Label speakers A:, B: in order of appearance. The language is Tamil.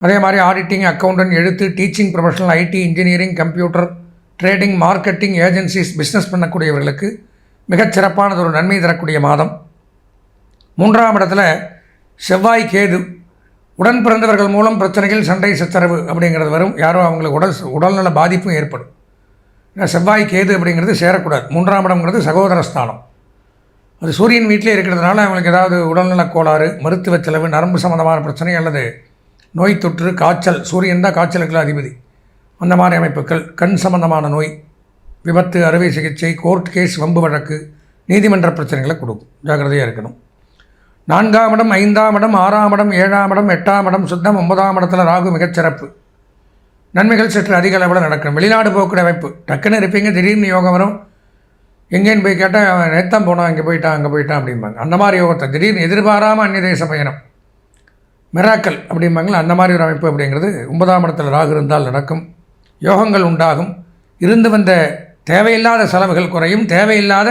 A: அதே மாதிரி ஆடிட்டிங், அக்கௌண்டன்ட், எழுத்து, teaching professional, IT, engineering, computer, trading, marketing, agencies, business பண்ணக்கூடியவர்களுக்கு மிகச்சிறப்பானது ஒரு நன்மை தரக்கூடிய மாதம். 3ஆம் இடத்துல செவ்வாய் கேது, உடன் பிறந்தவர்கள் மூலம் பிரச்சனைகள், சண்டை சச்சரவு அப்படிங்கிறது வரும். யாரும் அவங்களுக்கு உடல்நல பாதிப்பும் ஏற்படும். ஏன்னா செவ்வாய் கேது அப்படிங்கிறது சேரக்கூடாது. 3ஆம் இடம்ங்கிறது சகோதரஸ்தானம். அது சூரியன் வீட்டிலே இருக்கிறதுனால அவங்களுக்கு ஏதாவது உடல்நலக் கோளாறு, மருத்துவ செலவு, நரம்பு சம்மந்தமான பிரச்சனை அல்லது நோய் தொற்று, காய்ச்சல், சூரியன் தான் காய்ச்சலுக்குள்ள அதிபதி, அந்த மாதிரி அமைப்புகள், கண் சம்பந்தமான நோய், விபத்து, அறுவை சிகிச்சை, கோர்ட் கேஸ், வம்பு வழக்கு, நீதிமன்ற பிரச்சனைகளை கொடுக்கும். ஜாக்கிரதையாக இருக்கணும். 4ஆம் இடம், 5ஆம் இடம், 6ஆம் இடம், 7ஆம் இடம், 8ஆம் இடம் சுத்தம். 9ஆம் இடத்துல ராகு மிகச்சிறப்பு. நன்மைகள் சற்று அதிக அளவில் நடக்கும். வெளிநாடு போக்குற அமைப்பு, டக்குன்னு இருப்பீங்க, திடீர்னு யோகம் வரும். எங்கேன்னு போய் கேட்டால் நேத்தான் போனோம், அங்கே போயிட்டான் அப்படிம்பாங்க. அந்த மாதிரி யோகத்தை திடீர்னு எதிர்பாராமல் அந்நிய தேச பயணம், மிராக்கல் அப்படிம்பாங்களா, அந்த மாதிரி ஒரு அமைப்பு அப்படிங்கிறது 9ஆம் இடத்துல ராகு இருந்தால் நடக்கும். யோகங்கள் உண்டாகும். இருந்து வந்த தேவையில்லாத செலவுகள் குறையும். தேவையில்லாத